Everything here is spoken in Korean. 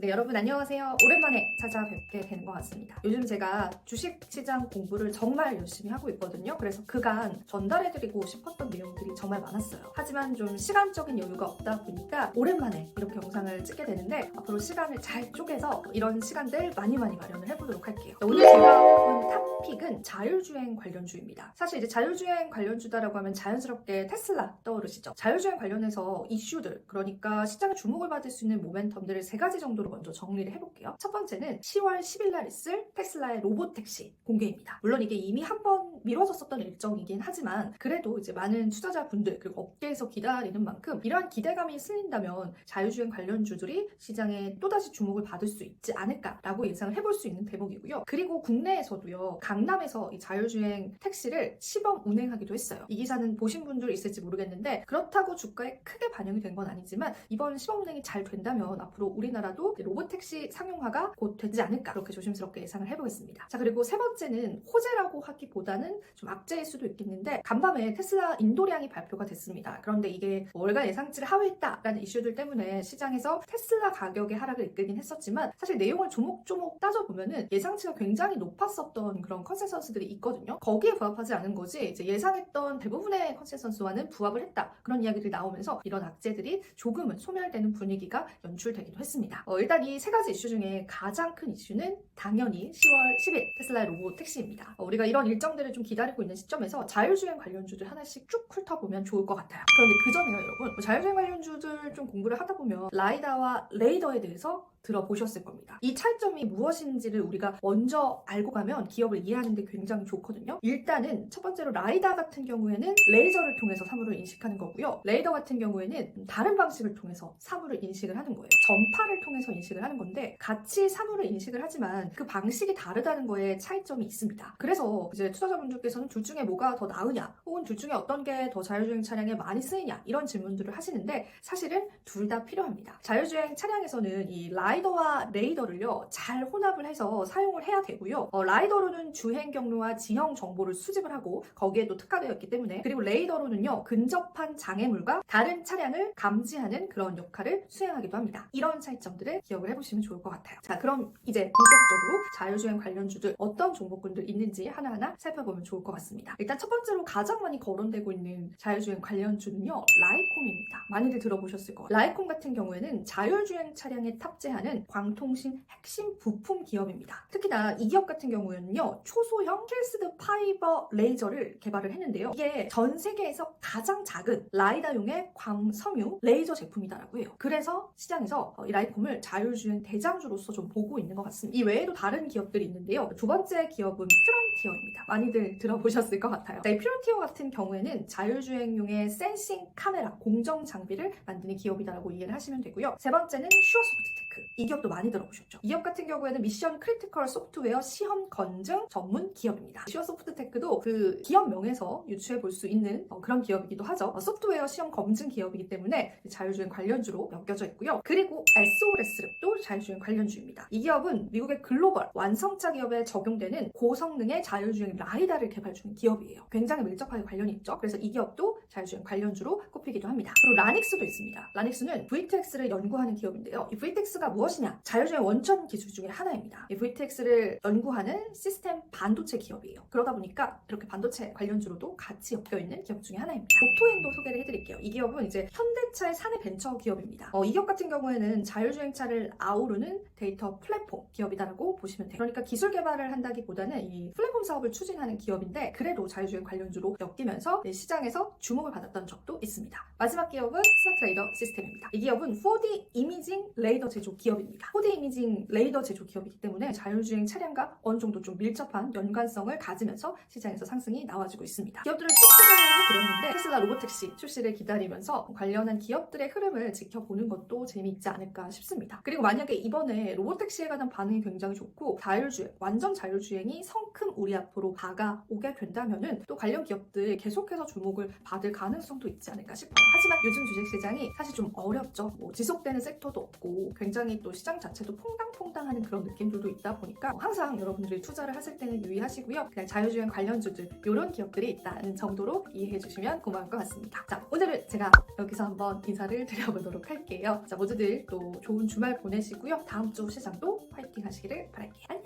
네, 여러분 안녕하세요. 오랜만에 찾아뵙게 되는 것 같습니다. 요즘 제가 주식시장 공부를 정말 열심히 하고 있거든요. 그래서 그간 전달해드리고 싶었던 내용들이 정말 많았어요. 하지만 좀 시간적인 여유가 없다 보니까 오랜만에 이렇게 영상을 찍게 되는데 앞으로 시간을 잘 쪼개서 이런 시간들 많이 마련을 해보도록 할게요. 오늘 제가 본 탑픽은 자율주행 관련주입니다. 사실 이제 자율주행 관련주다라고 하면 자연스럽게 테슬라 떠오르시죠? 자율주행 관련해서 이슈들, 그러니까 시장에 주목을 받을 수 있는 모멘텀들을 3가지 정도로 먼저 정리를 해볼게요. 첫 번째는 10월 10일 날 있을 테슬라의 로보택시 공개입니다. 물론 이게 이미 한 번 미뤄졌었던 일정이긴 하지만 그래도 이제 많은 투자자분들 그리고 업계에서 기다리는 만큼 이러한 기대감이 실린다면 자율주행 관련주들이 시장에 또다시 주목을 받을 수 있지 않을까라고 예상을 해볼 수 있는 대목이고요. 그리고 국내에서도요, 강남에서 이 자율주행 택시를 시범 운행하기도 했어요. 이 기사는 보신 분들 있을지 모르겠는데 그렇다고 주가에 크게 반영이 된 건 아니지만 이번 시범 운행이 잘 된다면 앞으로 우리나라도 로보택시 상용화가 곧 되지 않을까, 그렇게 조심스럽게 예상을 해보겠습니다. 자, 그리고 세 번째는 호재라고 하기보다는 좀 악재일 수도 있겠는데 간밤에 테슬라 인도량이 발표가 됐습니다. 그런데 이게 월간 예상치를 하회했다라는 이슈들 때문에 시장에서 테슬라 가격의 하락을 이끌긴 했었지만 사실 내용을 조목조목 따져보면은 예상치가 굉장히 높았었던 그런 컨센서스들이 있거든요. 거기에 부합하지 않은 거지 이제 예상했던 대부분의 컨센서스와는 부합을 했다, 그런 이야기들이 나오면서 이런 악재들이 조금은 소멸되는 분위기가 연출되기도 했습니다. 일단 이 3가지 이슈 중에 가장 큰 이슈는 당연히 10월 10일 테슬라의 로보택시입니다. 우리가 이런 일정들을 좀 기다리고 있는 시점에서 자율주행 관련주들 하나씩 쭉 훑어보면 좋을 것 같아요. 그런데 그 전에요, 여러분, 자율주행 관련주들 좀 공부를 하다 보면 라이다와 레이더에 대해서 들어보셨을 겁니다. 이 차이점이 무엇인지를 우리가 먼저 알고 가면 기업을 이해하는 데 굉장히 좋거든요. 일단은 첫 번째로 라이다 같은 경우에는 레이저를 통해서 사물을 인식하는 거고요. 레이더 같은 경우에는 다른 방식을 통해서 사물을 인식을 하는 거예요. 전파를 통해서 인식을 하는 건데 같이 사물을 인식을 하지만 그 방식이 다르다는 거에 차이점이 있습니다. 그래서 이제 투자자분들께서는 둘 중에 뭐가 더 나으냐, 혹은 둘 중에 어떤 게 더 자율주행 차량에 많이 쓰이냐, 이런 질문들을 하시는데 사실은 둘 다 필요합니다. 자율주행 차량에서는 이 라이더와 레이더를요 잘 혼합을 해서 사용을 해야 되고요. 라이더로는 주행 경로와 지형 정보를 수집을 하고 거기에 또 특화되어 있기 때문에, 그리고 레이더로는요 근접한 장애물과 다른 차량을 감지하는 그런 역할을 수행하기도 합니다. 이런 차이점들을 기억을 해보시면 좋을 것 같아요. 자, 그럼 이제 본격적으로 자율주행 관련주들 어떤 종목군들 있는지 하나하나 살펴보면 좋을 것 같습니다. 일단 첫 번째로 가장 많이 거론되고 있는 자율주행 관련주는요 라이콤입니다. 많이들 들어보셨을 거예요. 라이콤 같은 경우에는 자율주행 차량에 탑재하는 광통신 핵심 부품 기업입니다. 특히나 이 기업 같은 경우에는요 초소형 힐스드 파이버 레이저를 개발을 했는데요, 이게 전 세계에서 가장 작은 라이다용의 광섬유 레이저 제품이다라고 해요. 그래서 시장에서 이 라이콤을 자율주행 대장주로서 좀 보고 있는 것 같습니다. 이 외에도 다른 기업들이 있는데요, 두 번째 기업은 퓨런티어입니다. 많이들 들어보셨을 것 같아요. 이 퓨런티어 같은 경우에는 자율주행용의 센싱 카메라 공정 장비를 만드는 기업이다라고 이해를 하시면 되고요. 세 번째는 슈어소프트테크, 이 기업도 많이 들어보셨죠? 이 기업 같은 경우에는 미션 크리티컬 소프트웨어 시험 건증 전문 기업입니다. 슈어소프트테크도 그 기업명에서 유추해 볼 수 있는 그런 기업이기도 하죠. 소프트웨어 시험 검증 기업이기 때문에 자율주행 관련주로 엮여져 있고요. 그리고 SOS도 자율주행 관련주입니다. 이 기업은 미국의 글로벌 완성차 기업에 적용되는 고성능의 자율주행 라이다를 개발 중인 기업이에요. 굉장히 밀접하게 관련이 있죠. 그래서 이 기업도 자율주행 관련주로 꼽히기도 합니다. 그리고 라닉스도 있습니다. 라닉스는 VTX를 연구하는 기업인데요, 이 VTX가 무엇이냐? 자율주행 원천 기술 중에 하나입니다. 이 VTX를 연구하는 시스템 반도체 기업이에요. 그러다 보니까 이렇게 반도체 관련주로도 같이 엮여있는 기업 중에 하나입니다. 오토엔도 소개를 해드릴게요. 이 기업은 이제 현대차의 사내 벤처 기업입니다. 이 기업 같은 경우에는 자율주행차를 아우르는 데이터 플랫폼 기업이다라고 보시면 돼요. 그러니까 기술 개발을 한다기보다는 이 플랫폼 사업을 추진하는 기업인데 그래도 자율주행 관련주로 엮이면서 시장에서 주목을 받았던 적도 있습니다. 마지막 기업은 스마트레이더 시스템입니다. 이 기업은 4D 이미징 레이더 제조 기업입니다. 4D 이미징 레이더 제조 기업이기 때문에 자율주행 차량과 어느 정도 좀 밀접한 연관성을 가지면서 시장에서 상승이 나와주고 있습니다. 기업들을 쭉 소개를 해드렸는데 테슬라 로보택시 출시를 기다리면서 관련한 기업들의 흐름을 지켜보는 것도 재미있지 않을까 싶습니다. 그리고 만약에 이번에 로보택시에 관한 반응이 굉장히 좋고 자율주행, 완전 자율주행이 성큼 우리 앞으로 다가오게 된다면은 또 관련 기업들 계속해서 주목을 받을 가능성도 있지 않을까 싶어요. 하지만 요즘 주식시장이 사실 좀 어렵죠. 지속되는 섹터도 없고 굉장히 또 시장 자체도 퐁당퐁당하는 그런 느낌들도 있다 보니까 항상 여러분들이 투자를 하실 때는 유의하시고요. 그냥 자율주행 관련주들 이런 기업들이 있다는 정도로 이해해 주시면 고마울 것 같습니다. 자, 오늘은 제가 여기서 한번 인사를 드려보도록 할게요. 자, 모두들 또 좋은 주말 보내시고 되시고요. 다음 주 시장도 화이팅 하시기를 바랄게요. 안녕!